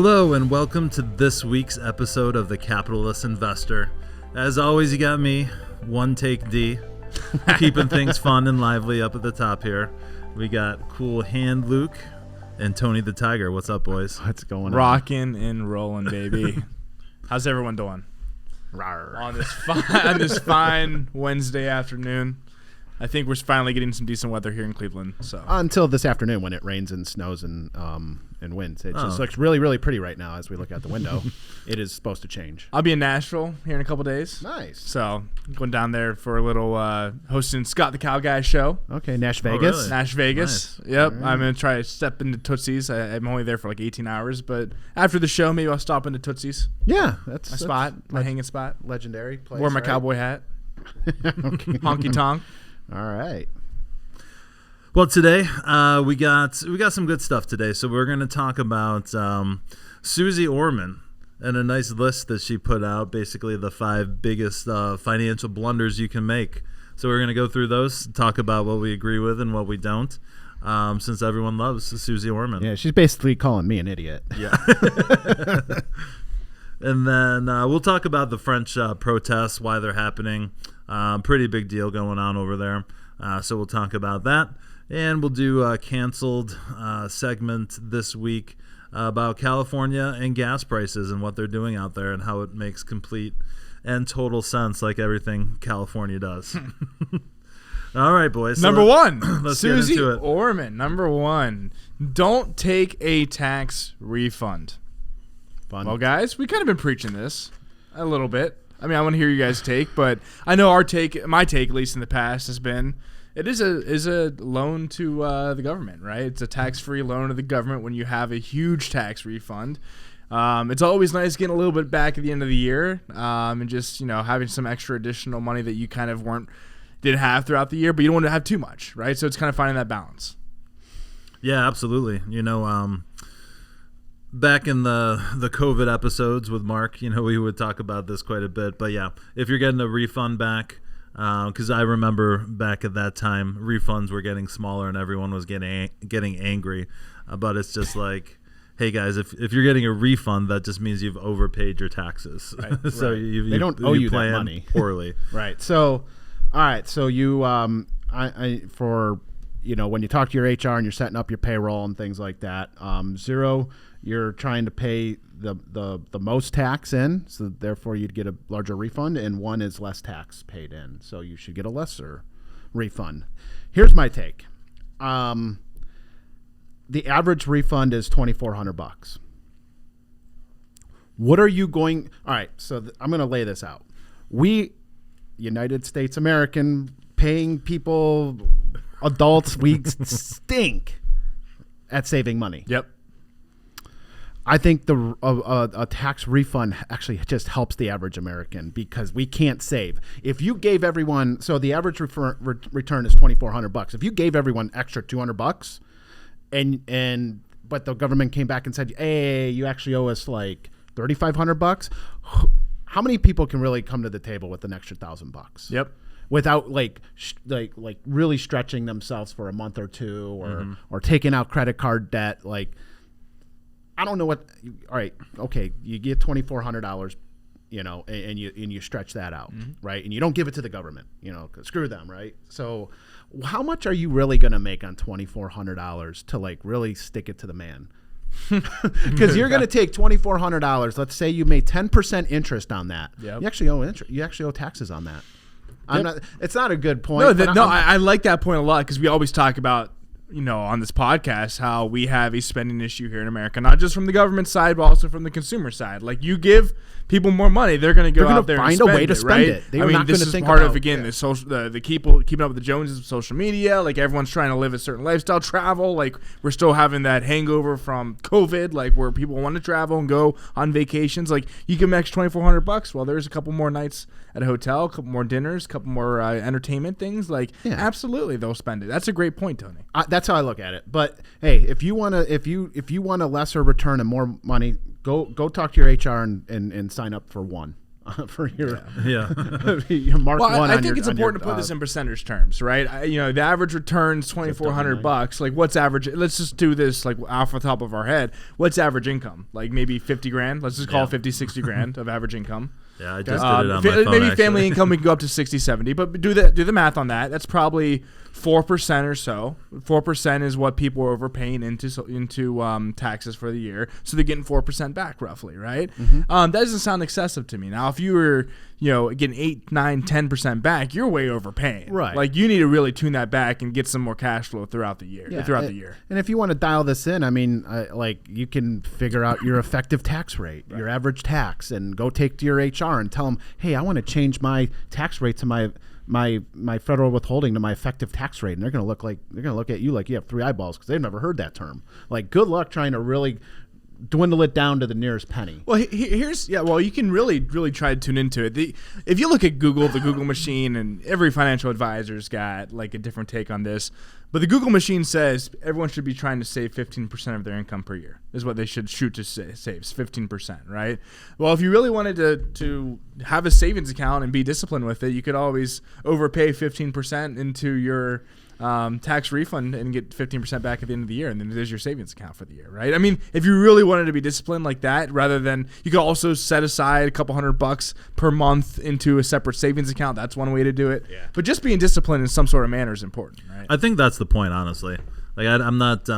Hello and welcome to this week's episode of The Capitalist Investor. As always, you got me, One Take D, keeping things fun and lively up at the top here. We got Cool Hand Luke and Tony the Tiger. What's up, boys? What's going on? Rocking and rolling, baby. How's everyone doing? Rawr. On this fine Wednesday afternoon. I think we're finally getting some decent weather here in Cleveland. So Until this afternoon when it rains and snows and winds. It just looks really, really pretty right now as we look out the window. It is supposed to change. I'll be in Nashville here in a couple days. Nice. So going down there for a little hosting Scott the Cow Guy show. Okay, Nash Vegas. really? Nash Vegas. Nice. Yep. I'm going to try to step into Tootsie's. I'm only there for like 18 hours, but after the show, maybe I'll stop into Tootsie's. Yeah, that's My spot, my hanging spot. legendary place. Wear my right? cowboy hat. Okay. Honky tonk. All right. Well, today we got some good stuff today. So we're going to talk about Suze Orman and a nice list that she put out, basically the 5 biggest financial blunders you can make. So we're going to go through those, talk about what we agree with and what we don't, since everyone loves Suze Orman. Yeah, she's basically calling me an idiot. Yeah. And then we'll talk about the French protests, why they're happening. Pretty big deal going on over there. So we'll talk about that. And we'll do a canceled segment this week about California and gas prices and what they're doing out there and how it makes complete and total sense, like everything California does. All right, boys. Number one, let's Suze get into it. Orman. Number one, don't take a tax refund. Fun. Well, guys, we kind of been preaching this a little bit. I mean, I want to hear you guys' take, but I know my take, at least in the past, has been it is a loan to the government, right? It's a tax-free loan to the government when you have a huge tax refund. It's always nice getting a little bit back at the end of the year, and just having some extra additional money that you kind of didn't have throughout the year, but you don't want to have too much, right? So it's kind of finding that balance. Yeah, absolutely. Back in the COVID episodes with Mark, we would talk about this quite a bit. But yeah, if you're getting a refund back, because I remember back at that time, refunds were getting smaller and everyone was getting angry. But it's just like, hey guys, if you're getting a refund, that just means you've overpaid your taxes. Right, So right. They don't owe you that money. Poorly. Right. So, all right. So you, when you talk to your HR and you're setting up your payroll and things like that, 0, you're trying to pay the most tax in, so therefore you'd get a larger refund, and 1 is less tax paid in, so you should get a lesser refund. Here's my take. The average refund is $2,400. What are you going? All right, so I'm going to lay this out. We, United States American, paying people, adults, we stink at saving money. Yep. I think a tax refund actually just helps the average American because we can't save. If you gave everyone, so the average return is $2,400. If you gave everyone extra $200, but the government came back and said, hey, you actually owe us like $3,500. How many people can really come to the table with an extra $1,000? Yep. Without like really stretching themselves for a month or two, or taking out credit card debt, like. I don't know what. All right, okay, you get $2,400, and you stretch that out, right? And you don't give it to the government, 'cause screw them, right? So, how much are you really going to make on $2,400 to like really stick it to the man? Because you're going to take $2,400. Let's say you made 10% interest on that. Yep. You actually owe interest. You actually owe taxes on that. It's not a good point. I like that point a lot because we always talk about. On this podcast, how we have a spending issue here in America, not just from the government side, but also from the consumer side. Like you give people more money, they're going to go out there and find a way to spend right? it. They're not this going to is think part about, of again the social, the keeping up with the Joneses of social media. Like everyone's trying to live a certain lifestyle, travel. Like we're still having that hangover from COVID, like where people want to travel and go on vacations. Like you can make $2,400. Well, there's a couple more nights at a hotel, a couple more dinners, a couple more entertainment things. Like absolutely, they'll spend it. That's a great point, Tony. That's how I look at it. But hey, if you want a lesser return and more money, go talk to your HR and sign up for 1. for your Yeah. your Mark Well, One. I on think your- it's on your, important to put this in percentage terms, right? The average return's $2,400. Like, what's average? Let's just do this like off the top of our head. What's average income? Like maybe 50 grand. Let's just call it 50, 60 grand of average income. Yeah, I just did it on my phone, maybe actually. family income we can go up to 60, 70, but do the math on that. That's probably 4% or so. 4% is what people are overpaying into taxes for the year, so they're getting 4% back roughly, right? That doesn't sound excessive to me. Now, if you were getting 8, 9, 10% back, you're way overpaying. Right. Like you need to really tune that back and get some more cash flow throughout the year. And if you want to dial this in, I mean, you can figure out your effective tax rate, your average tax, and go take to your HR and tell them, hey, I want to change my tax rate to my federal withholding to my effective tax rate, and they're going to look at you like you have three eyeballs because they've never heard that term. Like, good luck trying to really dwindle it down to the nearest penny. Well, you can really try to tune into it. If you look at Google, the Google machine, and every financial advisor's got like a different take on this, but the Google machine says everyone should be trying to save 15% of their income per year is what they should shoot to save, 15%, right? Well, if you really wanted to have a savings account and be disciplined with it, you could always overpay 15% into your tax refund and get 15% back at the end of the year, and then there's your savings account for the year, right? I mean, if you really wanted to be disciplined like that, rather than you could also set aside a couple $100 per month into a separate savings account. That's one way to do it. Yeah. But just being disciplined in some sort of manner is important, right? I think that's the point, honestly. Like I'm not,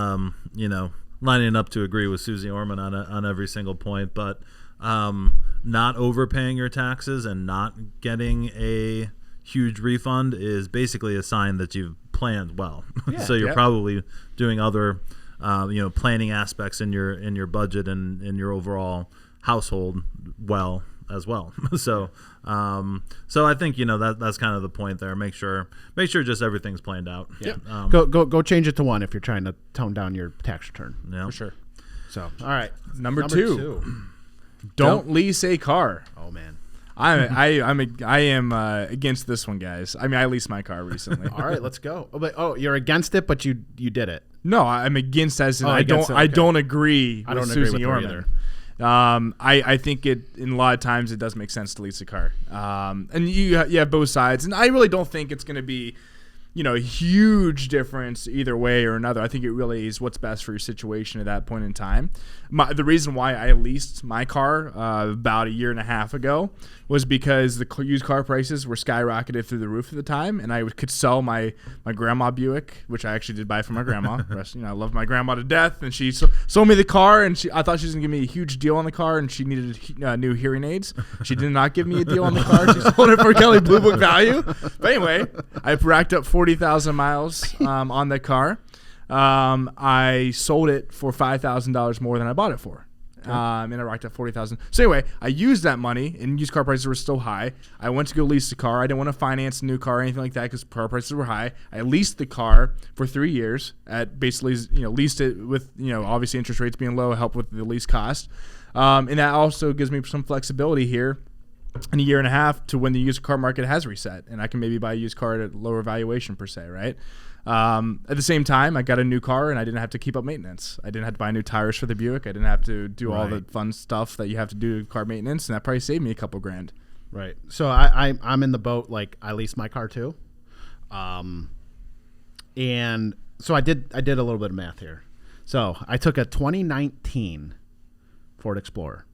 lining up to agree with Suze Orman on every single point, but not overpaying your taxes and not getting a huge refund is basically a sign that you've planned well. Yeah, So you're probably doing other, planning aspects in your budget and in your overall household well as well. So I think that's kind of the point there. Make sure just everything's planned out. Yeah. Go change it to 1 if you're trying to tone down your tax return. Yeah. For sure. So all right, Number two. Don't lease a car. Oh man. I am against this one, guys. I mean, I leased my car recently. All right, let's go. You're against it, but you did it. No, I'm against as in I against don't it, okay. I don't agree I with don't agree Suze with her Orman. I think in a lot of times it does make sense to lease a car. And you have both sides, and I really don't think it's going to be a huge difference either way or another. I think it really is what's best for your situation at that point in time. The reason why I leased my car about a year and a half ago was because the used car prices were skyrocketed through the roof at the time, and I could sell my grandma Buick, which I actually did buy from my grandma. I love my grandma to death, and she sold me the car, and I thought she was going to give me a huge deal on the car, and she needed new hearing aids. She did not give me a deal on the car. She sold it for Kelly Blue Book value. But anyway, I racked up 40,000 miles on the car. I sold it for $5,000 more than I bought it for. And I racked up $40,000. So anyway, I used that money, and used car prices were still high. I went to go lease the car. I didn't want to finance a new car or anything like that because car prices were high. I leased the car for 3 years at basically, leased it with, obviously interest rates being low, help with the lease cost. And that also gives me some flexibility here in a year and a half to when the used car market has reset, and I can maybe buy a used car at a lower valuation per se, right? At the same time, I got a new car and I didn't have to keep up maintenance. I didn't have to buy new tires for the Buick. I didn't have to do all the fun stuff that you have to do car maintenance, and that probably saved me a couple grand. Right. So I'm in the boat. Like, I leased my car too, and so I did a little bit of math here. So I took a 2019 Ford Explorer.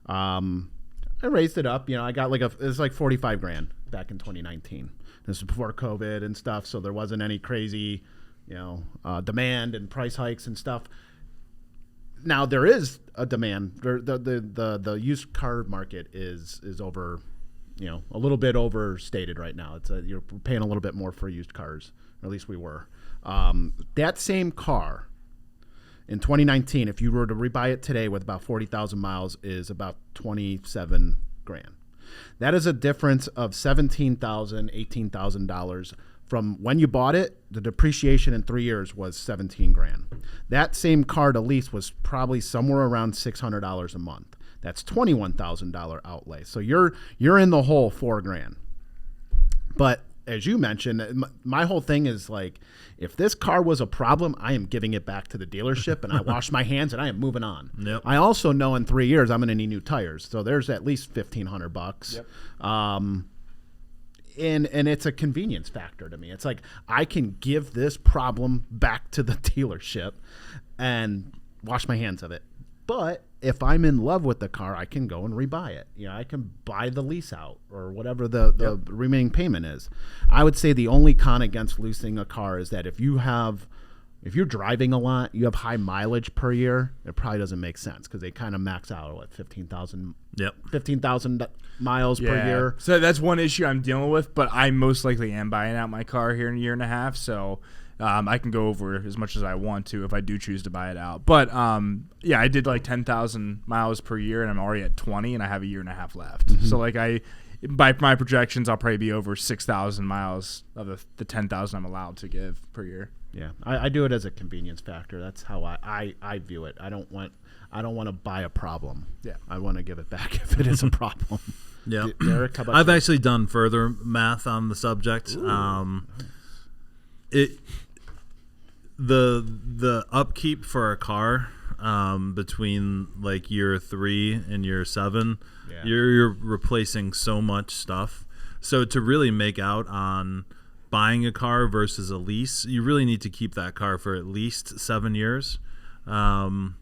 I raised it up. I got it's like 45 grand back in 2019. This was before COVID and stuff, so there wasn't any crazy, demand and price hikes and stuff. Now there is a demand. The used car market is over, a little bit overstated right now. You're paying a little bit more for used cars, or at least we were. That same car in 2019, if you were to rebuy it today with about 40,000 miles, is about 27 grand. That is a difference of $17,000, $18,000 from when you bought it. The depreciation in 3 years was 17 grand. That same car to lease was probably somewhere around $600 a month. That's $21,000 outlay. So you're in the hole $4 grand. But as you mentioned, my whole thing is like, if this car was a problem, I am giving it back to the dealership and I wash my hands and I am moving on. Yep. I also know in 3 years I'm going to need new tires, so there's at least $1,500. Yep. And it's a convenience factor to me. It's like I can give this problem back to the dealership and wash my hands of it. But if I'm in love with the car, I can go and rebuy it. You know, I can buy the lease out or whatever the remaining payment is. I would say the only con against leasing a car is that if you're driving a lot, you have high mileage per year, it probably doesn't make sense because they kind of max out at 15,000 miles per year. So that's one issue I'm dealing with, but I most likely am buying out my car here in a year and a half, so I can go over as much as I want to if I do choose to buy it out. But I did like 10,000 miles per year, and I'm already at 20, and I have a year and a half left. Mm-hmm. So like by my projections, I'll probably be over 6,000 miles of the 10,000 I'm allowed to give per year. Yeah, I do it as a convenience factor. That's how I view it. I don't want to buy a problem. Yeah, I want to give it back if it is a problem. Yeah, Derek, how about I've you? actually done further math on the subject. The upkeep for a car between like year 3 and year 7, you're replacing so much stuff. So to really make out on buying a car versus a lease, you really need to keep that car for at least 7 years. And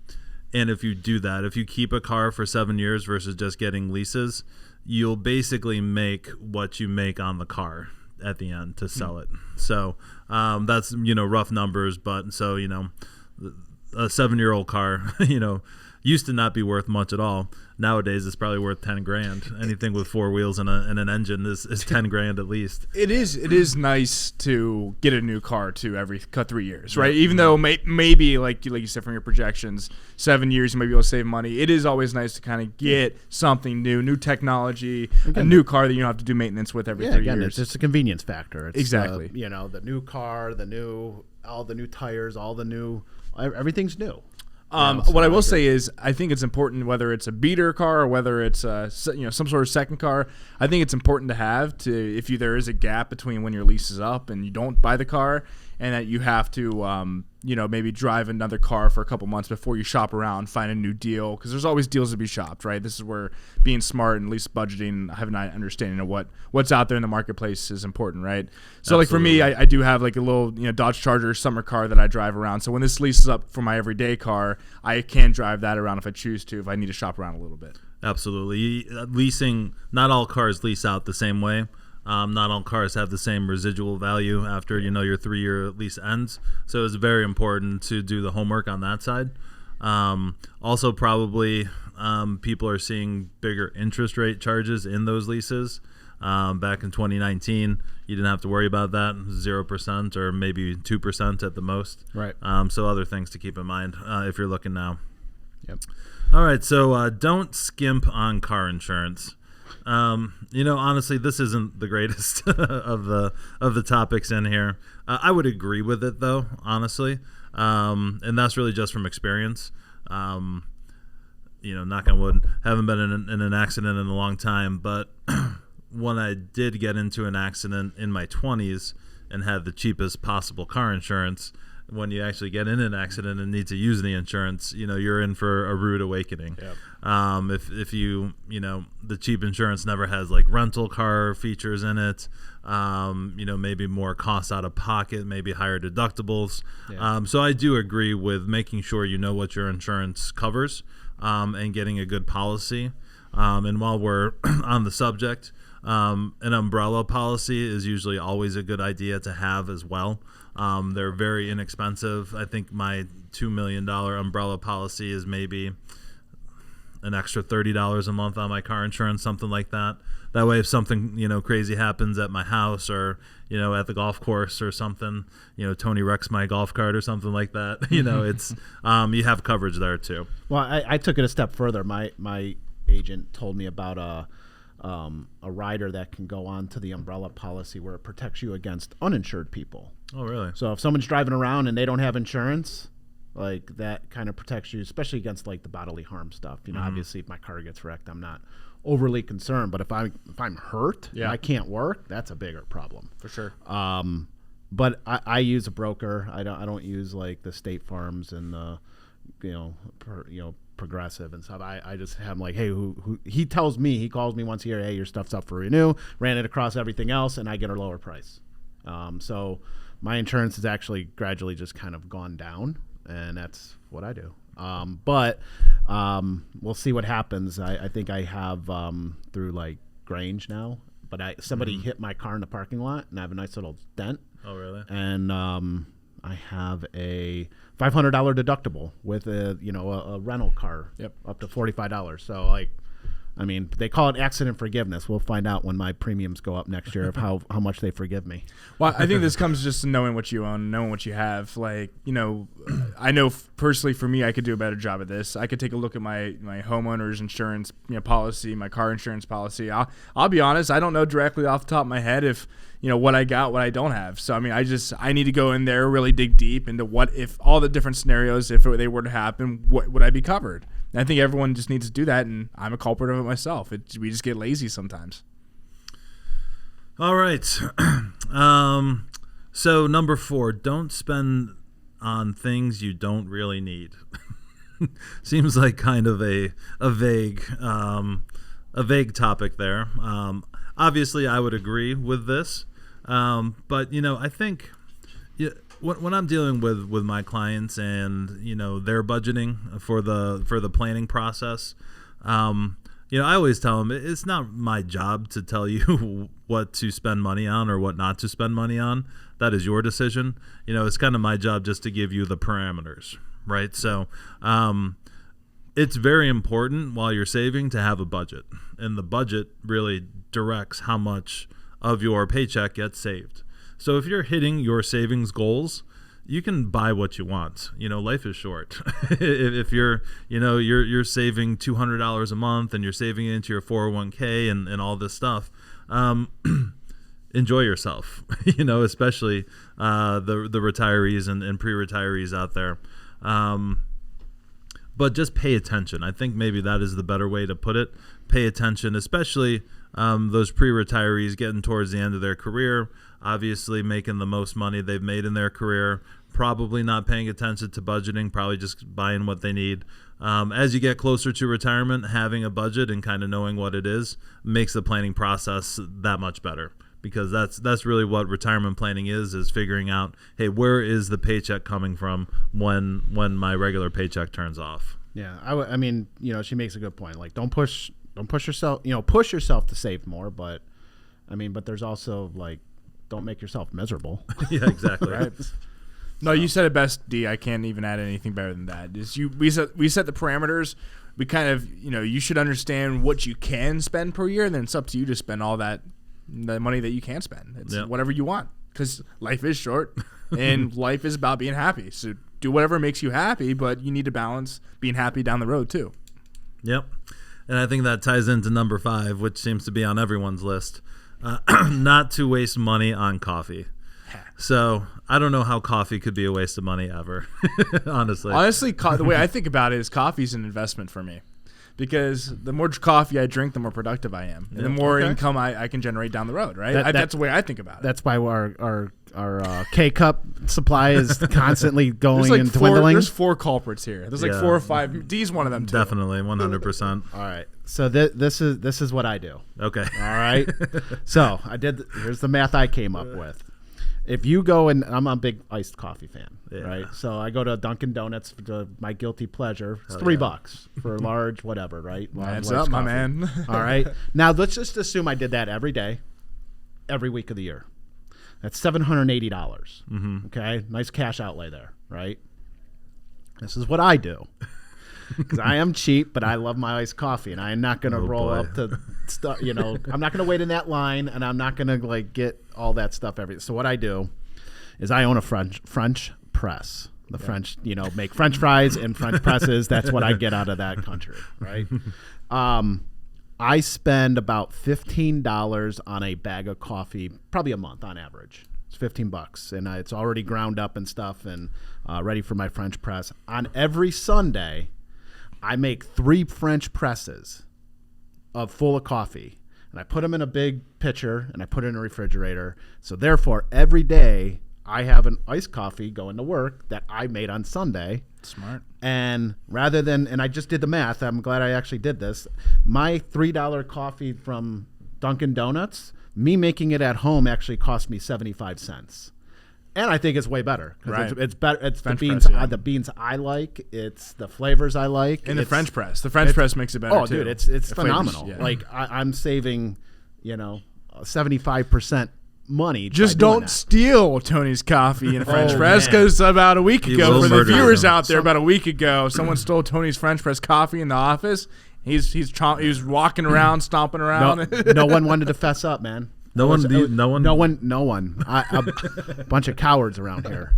if you do that, if you keep a car for 7 years versus just getting leases, you'll basically make what you make on the car at the end to sell it. So that's, rough numbers, but so, a 7-year-old car, used to not be worth much at all. Nowadays it's probably worth $10,000. Anything with 4 wheels and an engine is $10,000 at least. It is nice to get a new car too every 3 years, right? Even though maybe like you said from your projections, 7 years you might be able to save money. It is always nice to kind of get something new technology, a new car that you don't have to do maintenance with every 3 years. It's a convenience factor. It's exactly. The new car, all the new tires, everything's new. What I will say is, I think it's important whether it's a beater car or whether it's some sort of second car. I think it's important to have if there is a gap between when your lease is up and you don't buy the car, and that you have to maybe drive another car for a couple months before you shop around, find a new deal, because there's always deals to be shopped, right? This is where being smart and at least budgeting, having an understanding of what's out there in the marketplace is important, right? So like for me, I do have like a little Dodge Charger summer car that I drive around. So when this lease is up for my everyday car, I can drive that around if I choose to, if I need to shop around a little bit. Absolutely. Leasing, not all cars lease out the same way. Not all cars have the same residual value after your 3-year lease ends. So it's very important to do the homework on that side. Also, probably people are seeing bigger interest rate charges in those leases. Back in 2019, you didn't have to worry about that, 0% or maybe 2% at the most. Right. So other things to keep in mind if you're looking now. Yep. All right. So don't skimp on car insurance. Honestly, this isn't the greatest of the topics in here. I would agree with it though, honestly. And that's really just from experience. Knock on wood, haven't been in an accident in a long time, but when I did get into an accident in my 20s and had the cheapest possible car insurance, when you actually get in an accident and need to use the insurance, you're in for a rude awakening. Yep. If the cheap insurance never has like rental car features in it, maybe more costs out of pocket, maybe higher deductibles. Yeah. So I do agree with making sure you know what your insurance covers, and getting a good policy. And while we're on the subject, an umbrella policy is usually always a good idea to have as well. They're very inexpensive. I think my $2 million umbrella policy is maybe an extra $30 a month on my car insurance, something like that. That way, if something crazy happens at my house or at the golf course or something, Tony wrecks my golf cart or something like that, it's you have coverage there too. Well, I took it a step further. My agent told me about a rider that can go on to the umbrella policy where it protects you against uninsured people. Oh, really? So if someone's driving around and they don't have insurance, Like that kind of protects you, especially against like the bodily harm stuff. You know, obviously if my car gets wrecked, I'm not overly concerned. But if I'm hurt and I can't work, that's a bigger problem For sure. But I use a broker. I don't use like the State Farms and the Progressive and stuff. I just have like, hey, who he tells me, he calls me once a year, hey, your stuff's up for renew. Ran it across everything else, and I get a lower price. So my insurance has actually gradually just kind of gone down, and that's what I do. But we'll see what happens. I think I have through like Grange now, but somebody hit my car in the parking lot, and I have a nice little dent. Oh, really? And I have a $500 deductible with a rental car up to $45. So like, I mean, they call it accident forgiveness. We'll find out when my premiums go up next year of how much they forgive me. Well, I think this comes just to knowing what you own, knowing what you have. Like, I know personally for me, I could do a better job at this. I could take a look at my homeowner's insurance policy, my car insurance policy. I'll be honest, I don't know directly off the top of my head if what I got, what I don't have. So I mean, I need to go in there, really dig deep into what if all the different scenarios, if they were to happen, what would I be covered? And I think everyone just needs to do that, and I'm a culprit of it myself. We just get lazy sometimes. All right. So number 4, don't spend on things you don't really need. Seems like kind of a vague topic there. Obviously, I would agree with this, but I think when I'm dealing with my clients and their budgeting for the planning process, I always tell them it's not my job to tell you what to spend money on or what not to spend money on. That is your decision. It's kind of my job just to give you the parameters, right? So it's very important while you're saving to have a budget, and the budget really directs how much of your paycheck gets saved. So if you're hitting your savings goals, you can buy what you want. Life is short. If you're saving $200 a month and you're saving it into your 401k and all this stuff, enjoy yourself. Especially the retirees and pre-retirees out there. But just pay attention. I think maybe that is the better way to put it. Pay attention, especially those pre-retirees getting towards the end of their career, obviously making the most money they've made in their career, probably not paying attention to budgeting, probably just buying what they need. As you get closer to retirement, having a budget and kind of knowing what it is makes the planning process that much better, because that's really what retirement planning is figuring out, hey, where is the paycheck coming from when my regular paycheck turns off? Yeah, I mean, she makes a good point. Like, don't push yourself, push yourself to save more, but there's also like, don't make yourself miserable. Yeah, exactly. Right? No, you said it best, D. I can't even add anything better than that. We set the parameters. We kind of, you should understand what you can spend per year, and then it's up to you to spend all the money that you can spend. It's whatever you want, because life is short, and life is about being happy. So do whatever makes you happy, but you need to balance being happy down the road too. Yep. And I think that ties into number 5, which seems to be on everyone's list. Not to waste money on coffee. So I don't know how coffee could be a waste of money ever, honestly. Honestly, the way I think about it is coffee's an investment for me, because the more coffee I drink, the more productive I am, and the more income I can generate down the road. Right? That's the way I think about it. That's why our K-cup supply is constantly going and dwindling. There's 4 culprits here. There's like 4 or 5. D's one of them too. Definitely, 100%. All right. So this is what I do. Okay. All right. So here's the math I came up with. If you go and I'm a big iced coffee fan, right? So I go to Dunkin' Donuts for my guilty pleasure. It's $3 for a large whatever, right? Hands up, my man. All right. Now let's just assume I did that every day, every week of the year. That's $780. Mm-hmm. Okay, nice cash outlay there, right? This is what I do, because I am cheap, but I love my iced coffee, and I'm not going to roll up to stuff. I'm not going to wait in that line, and I'm not going to like get all that stuff So what I do is I own a French press. The French, make French fries and French presses. That's what I get out of that country, right? I spend about $15 on a bag of coffee, probably a month on average. It's $15, and it's already ground up and stuff, and ready for my French press. On every Sunday, I make 3 French presses full of coffee, and I put them in a big pitcher, and I put it in a refrigerator. So therefore, every day I have an iced coffee going to work that I made on Sunday. Smart. And rather than, and I just did the math, I'm glad I actually did this. My $3 coffee from Dunkin' Donuts, me making it at home actually cost me 75 cents. And I think it's way better. Right. It's better. It's French the beans. press, yeah. The beans I like. It's the flavors I like. And the It's- French press. The French press makes it better, Oh, too. dude, it's The flavors, phenomenal. yeah. Like I'm saving, 75% money. Just by doing don't that. steal Tony's coffee in a French Oh, press, man. because about a week He ago, will for the murder viewers him. out there, about a week ago, someone stole Tony's French press coffee in the office. He was walking around, stomping around. No one wanted to fess up, man. No one. No one. A bunch of cowards around here.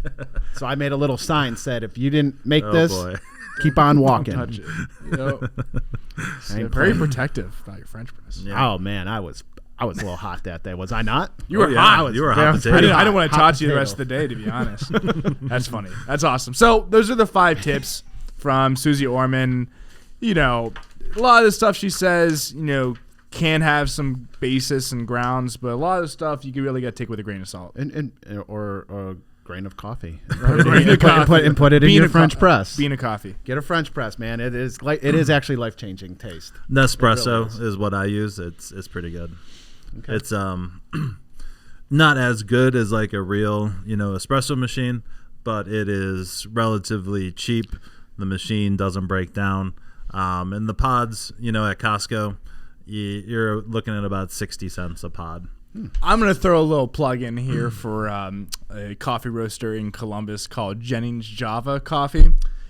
So I made a little sign said, "If you didn't make this, Boy. keep on walking." Touch it. Yep. Ain't Very playing. protective about your French press. Yeah. Oh man, I was a little hot that day. Was I not? You were yeah, hot. you were a very- hot I potato. didn't want to Hot talk to you the potato. rest of the day, to be honest. That's funny. That's awesome. So those are the 5 tips from Suze Orman. A lot of the stuff she says, can have some basis and grounds, but a lot of the stuff you really got to take with a grain of salt. Or a grain of coffee. grain of coffee. And put it in Bean your of French press. Bean of coffee. Get a French press, man. It is actually life-changing taste. Nespresso It really is what I use. It's pretty good. Okay. It's not as good as like a real espresso machine, but it is relatively cheap. The machine doesn't break down, and the pods at Costco, you're looking at about 60 cents a pod. I'm going to throw a little plug in here for a coffee roaster in Columbus called Jennings Java Coffee.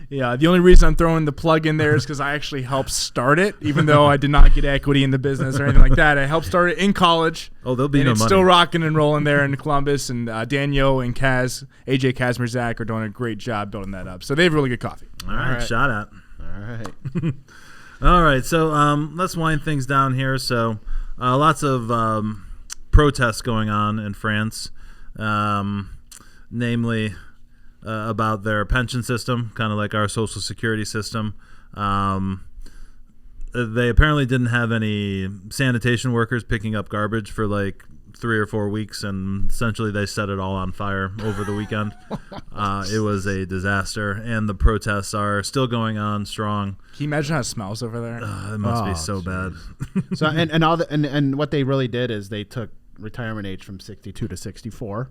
Yeah, the only reason I'm throwing the plug in there is because I actually helped start it, even though I did not get equity in the business or anything like that. I helped start it in college. Oh, there'll be And no it's money. still rocking and rolling there in Columbus. And Daniel and AJ Kazmierzak are doing a great job building that up. So they have really good coffee. All right, shot at. All right. All right, so let's wind things down here. So lots of protests going on in France, namely about their pension system, kind of like our social security system. They apparently didn't have any sanitation workers picking up garbage for like 3 or 4 weeks, and essentially they set it all on fire over the weekend. It was a disaster, and the protests are still going on strong. Can you imagine how it smells over there? It must be Oh, so bad. So and what they really did is they took retirement age from 62 to 64.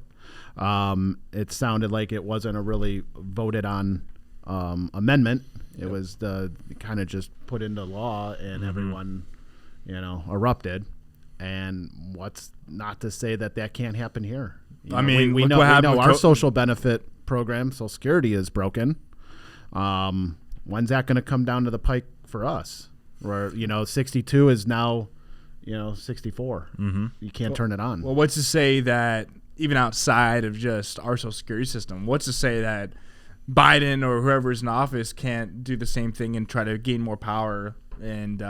It sounded like it wasn't a really voted on amendment. It was kind of just put into law, and everyone, erupted. And what's not to say that can't happen here? I mean, we look know, what we happened know with our social benefit program, Social Security, is broken. When's that going to come down to the pike for us? Where 62 is now, 64. Mm-hmm. You can't turn it on. Well, what's to say that even outside of just our social security system, what's to say that Biden or whoever's in office can't do the same thing and try to gain more power and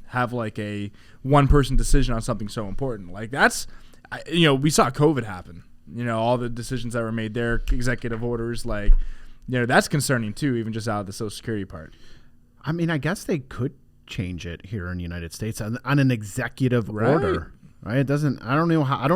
have like a one-person decision on something so important? Like we saw COVID happen. All the decisions that were made there, executive orders, that's concerning too, even just out of the social security part. I mean, I guess they could change it here in the United States on an executive order. Right? It doesn't. I don't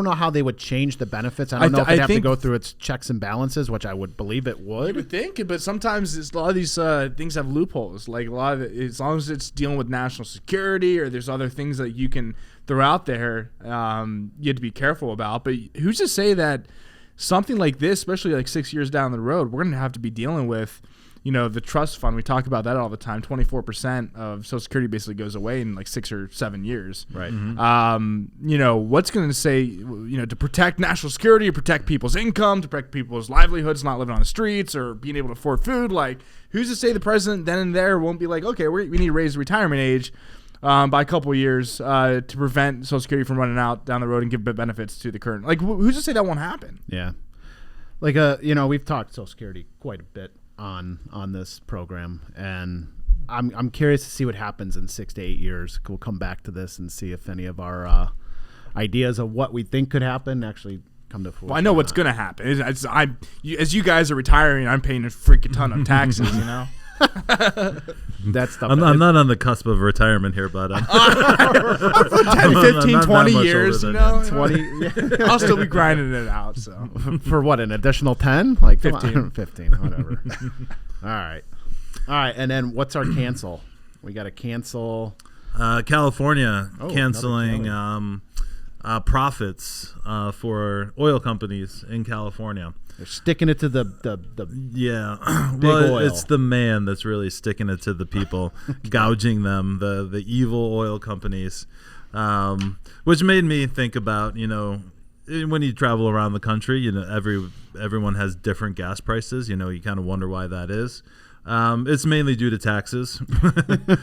know how they would change the benefits. I don't know if they'd have to go through its checks and balances, which I would believe it would. You would think, but sometimes a lot of these things have loopholes. Like a lot of it, as long as it's dealing with national security or there's other things that you can throw out there, you have to be careful about. But who's to say that something like this, especially like 6 years down the road, we're going to have to be dealing with, the trust fund. We talk about that all the time. 24% of Social Security basically goes away in like 6 or 7 years. Right. Mm-hmm. What's going to say, to protect national security, to protect people's income, to protect people's livelihoods, not living on the streets or being able to afford food. Like, who's to say the president then and there won't be like, okay, we need to raise the retirement age by a couple of years to prevent Social Security from running out down the road and give benefits to the current. Like, who's to say that won't happen? Yeah. Like, we've talked Social Security quite a bit on this program, and I'm curious to see what happens in 6 to 8 years. We'll come back to this and see if any of our ideas of what we think could happen actually come to fruition. Well, I know what's gonna happen. As you guys are retiring, I'm paying a freaking ton of taxes. That stuff. I'm not on the cusp of retirement here, but I'm For 10, 15, not 20 much years, older you than know. you. 20. I'll still be grinding it out. So For what, an additional 10? Like 15. 15, whatever. All right. And then what's our cancel? We got to cancel. California Oh, canceling another profits for oil companies in California. They're sticking it to the Yeah, Big well, oil. it's the man that's really sticking it to the people, gouging them, the evil oil companies, which made me think about, when you travel around the country, everyone has different gas prices. You kind of wonder why that is. It's mainly due to taxes.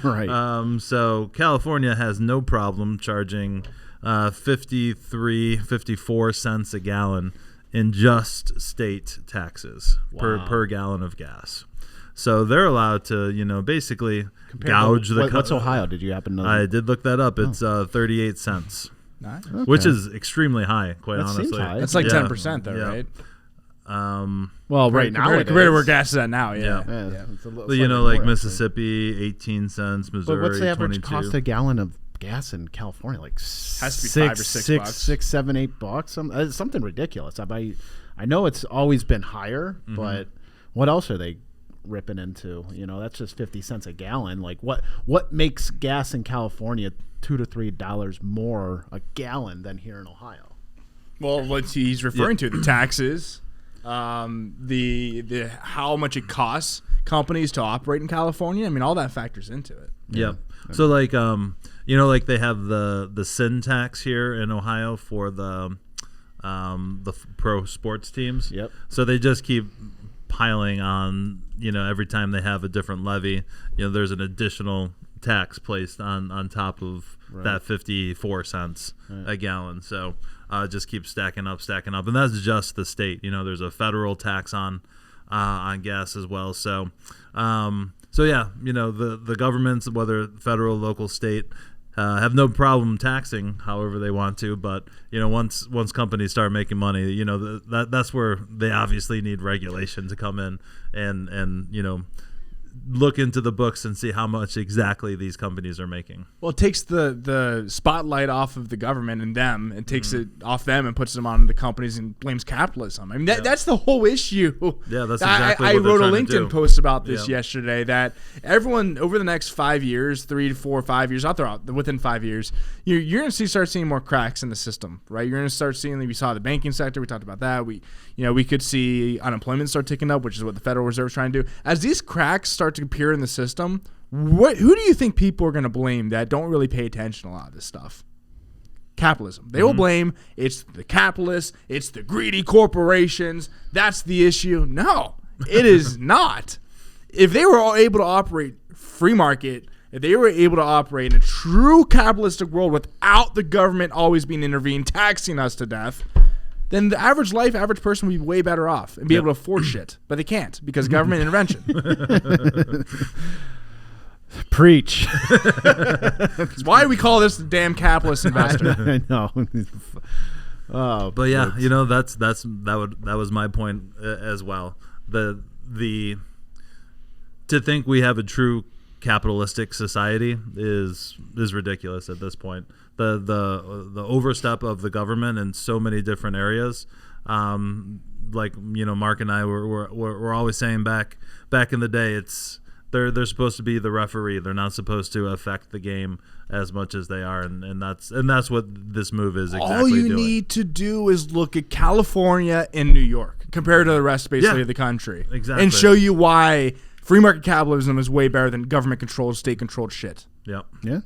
right. So California has no problem charging 54 cents a gallon in just state taxes per gallon of gas. So they're allowed to, basically gouge the. What's Ohio? Did you happen to know? I did look that up. It's 38 cents, nice. which is extremely high, quite That honestly. seems high. That's like Yeah. 10%, though, Yeah. right? Well, right now compared to where gas is at now. Yeah. It's a little But, slightly like more, actually. Mississippi, 18 cents. Missouri, But what's the average 22. cost a gallon of gas in California? Like Has to be $5 or $6 bucks. $6, $7, $8. Something ridiculous. I know it's always been higher, but what else are they ripping into? That's just 50 cents a gallon. Like what makes gas in California $2 to $3 more a gallon than here in Ohio? Well, what he's referring to, the taxes, the how much it costs companies to operate in California. I mean, all that factors into it. Yeah. So like like they have the sin tax here in Ohio for the pro sports teams. Yep. So they just keep piling on, every time they have a different levy, there's an additional tax placed on top of that 54 cents a gallon. So just keeps stacking up, and that's just the state. There's a federal tax on gas as well. So yeah, the governments, whether federal, local, state, have no problem taxing however they want to, but once companies start making money, that's where they obviously need regulation to come in and look into the books and see how much exactly these companies are making. Well, it takes the spotlight off of the government and them. It takes it off them and puts them on the companies and blames capitalism. I mean, that's the whole issue. Yeah, that's exactly I what they're wrote a trying to LinkedIn do. post about this yesterday, that everyone over the next 5 years, 3 to 4 or 5 years, within 5 years, you're going to start seeing more cracks in the system, right? You're going to start seeing, we saw the banking sector. We talked about that. We could see unemployment start ticking up, which is what the Federal Reserve is trying to do. As these cracks start to appear in the system, who do you think people are going to blame that don't really pay attention to a lot of this stuff? Capitalism. They will blame it's the capitalists, it's the greedy corporations. That's the issue. No, it is not. If they were all able to operate free market, if they were able to operate in a true capitalistic world without the government always being intervened, taxing us to death, then the average person would be way better off and be able to afford shit. But they can't because of government intervention. Preach. That's why we call this the damn capitalist investor. I know. Oh, But yeah, that was my point as well. The to think we have a true capitalistic society is ridiculous at this point. The overstep of the government in so many different areas. Mark and I were always saying back in the day, they're supposed to be the referee. They're not supposed to affect the game as much as they are, and that's what this move is exactly All you doing. need to do is look at California and New York compared to the rest, basically, Yeah, of the country. exactly. And show you why free market capitalism is way better than government-controlled, state-controlled shit. Yep. Yeah.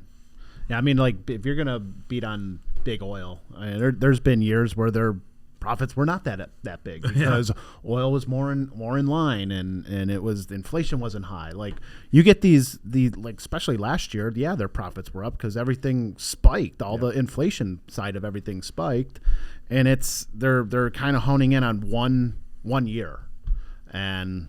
Yeah, I mean, like, if you're going to beat on big oil, there's been years where their profits were not that big because oil was more in line and inflation wasn't high. Like, you get these especially last year, their profits were up because everything spiked. All the inflation side of everything spiked, and they're kind of honing in on one year. And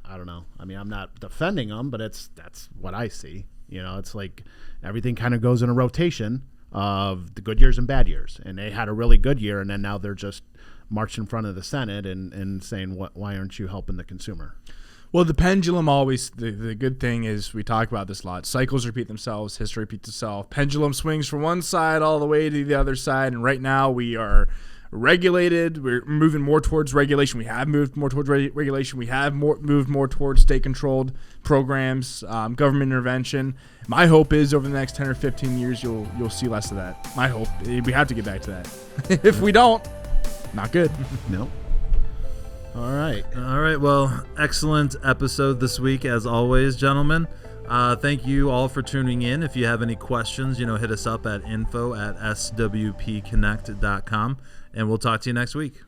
I don't know. I mean, I'm not defending them, but that's what I see. It's like everything kind of goes in a rotation of the good years and bad years. And they had a really good year, and then now they're just march in front of the Senate and saying, why aren't you helping the consumer? Well, the pendulum always, the good thing is we talk about this a lot. Cycles repeat themselves. History repeats itself. Pendulum swings from one side all the way to the other side. And right now we are regulated. We're moving more towards regulation. We have moved more towards regulation. We have moved more towards state-controlled programs, government intervention. My hope is over the next 10 or 15 years, you'll see less of that. My hope. We have to get back to that. If we don't, not good. No. All right. Well, excellent episode this week, as always, gentlemen. Thank you all for tuning in. If you have any questions, hit us up at info@swpconnect.com, and we'll talk to you next week.